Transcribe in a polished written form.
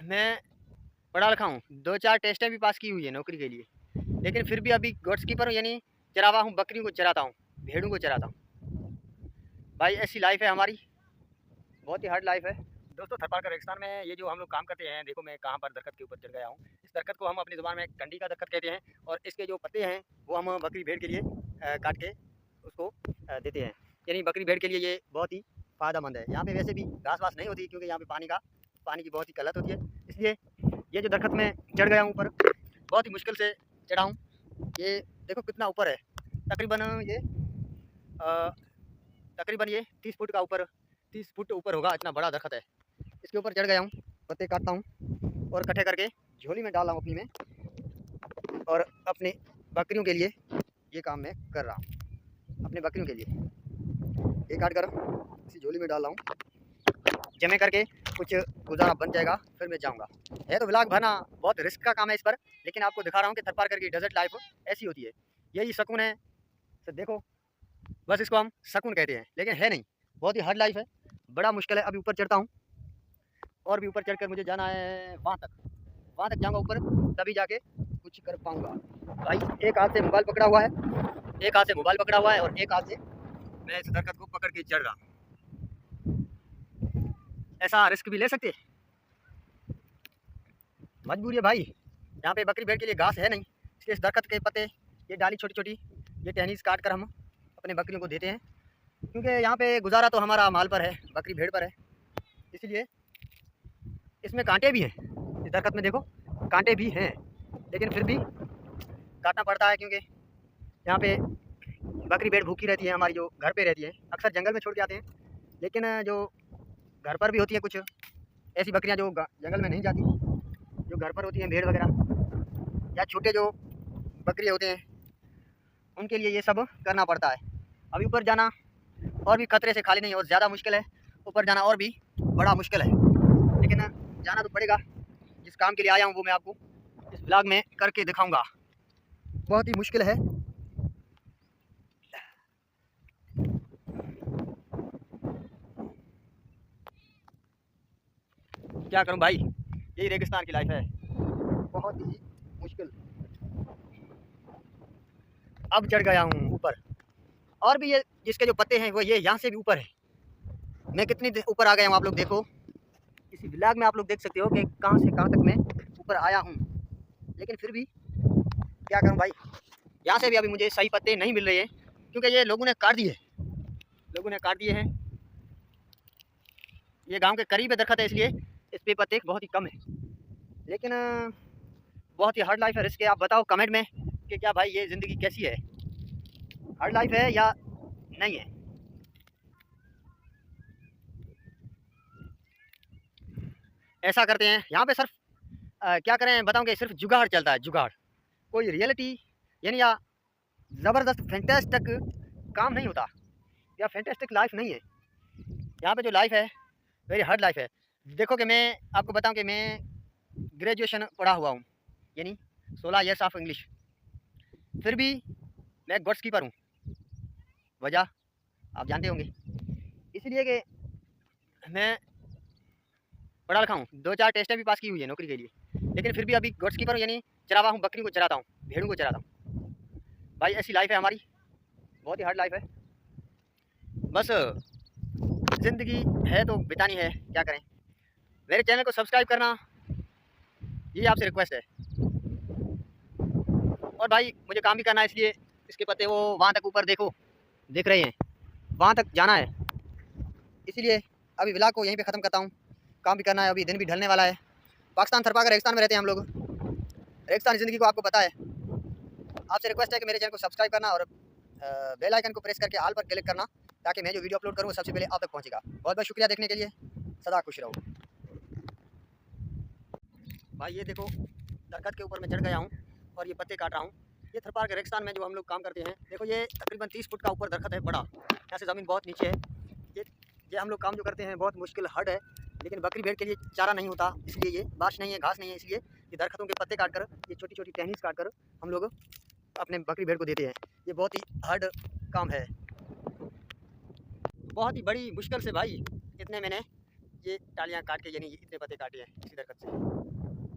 मैं पढ़ा लिखा हूँ, 2-4 टेस्टें भी पास की हुई है नौकरी के लिए, लेकिन फिर भी अभी गोट्स कीपर हूँ, यानी चरावा हूँ, बकरियों को चराता हूँ, भेड़ों को चराता हूँ। भाई ऐसी लाइफ है हमारी, बहुत ही हार्ड लाइफ है। दोस्तों थरपारकर रेगिस्तान में ये जो हम लोग काम करते हैं, देखो मैं कहाँ पर दरख्त के ऊपर चढ़ गया हूँ। इस दरख्त को हम अपनी ज़ुबान में कंडी का दरख्त कहते हैं और इसके जो पत्ते हैं वो हम बकरी भेड़ के लिए काट के उसको देते हैं। यानी बकरी भेड़ के लिए ये बहुत ही फ़ायदेमंद है। यहाँ पे वैसे भी घास वास नहीं होती क्योंकि यहाँ पे पानी की बहुत ही किल्लत होती है। इसलिए ये जो दरख्त में चढ़ गया हूँ ऊपर, बहुत ही मुश्किल से चढ़ा हूँ। ये देखो कितना ऊपर है, तकरीबन ये 30 फुट का ऊपर, 30 फुट ऊपर होगा, इतना बड़ा दरख्त है। इसके ऊपर चढ़ गया हूँ, पत्ते काटता हूँ और इकट्ठे करके झोली में डाल रहा हूँ अपनी में, और अपनी बकरियों के लिए ये काम मैं कर रहा हूँ। अपने बकरियों के लिए ये काट कर इसी झोली में डाल रहा हूँ, जमे करके कुछ गुजारा बन जाएगा, फिर मैं जाऊँगा। है तो व्लॉग भरना बहुत रिस्क का काम है इस पर, लेकिन आपको दिखा रहा हूँ कि थरपारकर की डेजर्ट लाइफ ऐसी होती है। यही सुकून है। तो देखो बस इसको हम सुकून कहते हैं, लेकिन है नहीं, बहुत ही हार्ड लाइफ है, बड़ा मुश्किल है। अभी ऊपर चढ़ता हूँ और भी ऊपर चढ़कर मुझे जाना है वहाँ तक जाऊँगा ऊपर, तभी जाके कुछ कर पाऊँगा। भाई एक हाथ से मोबाइल पकड़ा हुआ है, और एक हाथ से मैं इस दरख्त को पकड़ के चढ़ रहा हूँ। ऐसा रिस्क भी ले सकते हैं, मजबूरी है भाई। यहाँ पे बकरी भेड़ के लिए घास है नहीं, इसलिए इस दरख्त के पत्ते, ये डाली छोटी छोटी, ये टहनीज काट कर हम अपने बकरियों को देते हैं, क्योंकि यहाँ पे गुजारा तो हमारा माल पर है, बकरी भेड़ पर है। इसलिए इसमें कांटे भी हैं, इस दरख्त में देखो कांटे भी हैं, लेकिन फिर भी काटना पड़ता है, क्योंकि यहाँ पे बकरी भेड़ भूखी रहती है हमारी, जो घर पे रहती है। अक्सर जंगल में छोड़ के आते हैं, लेकिन जो घर पर भी होती है कुछ ऐसी बकरियाँ जो जंगल में नहीं जाती, जो घर पर होती हैं, भेड़ वगैरह या छोटे जो बकरी होते हैं, उनके लिए ये सब करना पड़ता है। अभी ऊपर जाना और भी खतरे से खाली नहीं, और ज़्यादा मुश्किल है, ऊपर जाना और भी बड़ा मुश्किल है, लेकिन जाना तो पड़ेगा। जिस काम के लिए आया हूँ वो मैं आपको इस ब्लॉग में करके दिखाऊंगा। बहुत ही मुश्किल है। क्या करूं भाई, यही रेगिस्तान की लाइफ है, बहुत ही मुश्किल। अब चढ़ गया हूँ ऊपर, और भी ये जिसके जो पत्ते हैं वो ये यहाँ से भी ऊपर है। मैं कितनी ऊपर आ गया हूँ, आप लोग देखो इसी ब्लॉग में, आप लोग देख सकते हो कि कहाँ से कहाँ तक मैं ऊपर आया हूँ। लेकिन फिर भी क्या करूँ भाई, यहाँ से भी अभी मुझे सही पत्ते नहीं मिल रहे हैं, क्योंकि ये लोगों ने काट दिए हैं। ये गांव के करीब दरख्त है, इसलिए इस पे पत्ते बहुत ही कम है, लेकिन बहुत ही हार्ड लाइफ है, रिस्क है। आप बताओ कमेंट में कि क्या भाई ये ज़िंदगी कैसी है, हार्ड लाइफ है या नहीं है। ऐसा करते हैं यहाँ पे सिर्फ क्या करें बताऊँ कि सिर्फ जुगाड़ चलता है, जुगाड़, कोई रियलिटी यानी या ज़बरदस्त फैंटास्टिक काम नहीं होता, या फैंटास्टिक लाइफ नहीं है। यहाँ पे जो लाइफ है वेरी हार्ड लाइफ है। देखो कि मैं आपको बताऊं कि मैं ग्रेजुएशन पढ़ा हुआ हूँ, यानी 16 ईयर्स ऑफ इंग्लिश, फिर भी मैं गोट्स कीपर हूँ। वजह आप जानते होंगे, इसलिए कि मैं पढ़ा लिखा हूँ, 2-4 टेस्टें भी पास की हुई है नौकरी के लिए, लेकिन फिर भी अभी गोट्स कीपर हूँ, यानी चरावा हूँ, बकरियों को चराता हूँ, भेड़ों को चराता हूँ। भाई ऐसी लाइफ है हमारी, बहुत ही हार्ड लाइफ है। बस ज़िंदगी है तो बितानी है, क्या करें। मेरे चैनल को सब्सक्राइब करना, ये आपसे रिक्वेस्ट है। और भाई मुझे काम भी करना है, इसलिए इसके पत्ते वो वहाँ तक ऊपर देखो, देख रहे हैं, वहाँ तक जाना है। इसलिए अभी व्लॉग को यहीं पे ख़त्म करता हूँ, काम भी करना है, अभी दिन भी ढलने वाला है। पाकिस्तान थरपारकर रेगिस्तान में रहते हैं हम लोग, रेगिस्तानी ज़िंदगी को आपको पता है। आपसे रिक्वेस्ट है कि मेरे चैनल को सब्सक्राइब करना और बेल आइकन को प्रेस करके ऑल पर क्लिक करना, ताकि मैं जो वीडियो अपलोड करूँ सबसे पहले आप तक पहुँचेगा। बहुत बहुत शुक्रिया देखने के लिए, सदा खुश रहो। भाई ये देखो दरख्त के ऊपर मैं चढ़ गया हूँ और ये पत्ते काट रहा हूँ। ये थरपारकर रेगिस्तान में जो हम लोग काम करते हैं, देखो ये तकरीबन 30 फुट का ऊपर दरख्त है, बड़ा, यहाँ से ज़मीन बहुत नीचे है। ये हम लोग काम जो करते हैं बहुत मुश्किल हार्ड है, लेकिन बकरी भेड़ के लिए चारा नहीं होता, इसलिए ये बारिश नहीं है, घास नहीं है, इसलिए ये दरख्तों के पत्ते काट कर, ये छोटी छोटी टहनीज काट कर हम लोग अपने बकरी भेड़ को देते हैं। ये बहुत ही हार्ड काम है, बहुत ही बड़ी मुश्किल से भाई इतने मैंने ये टालियाँ काट के यानी इतने पत्ते काटे हैं इसी दरख्त से।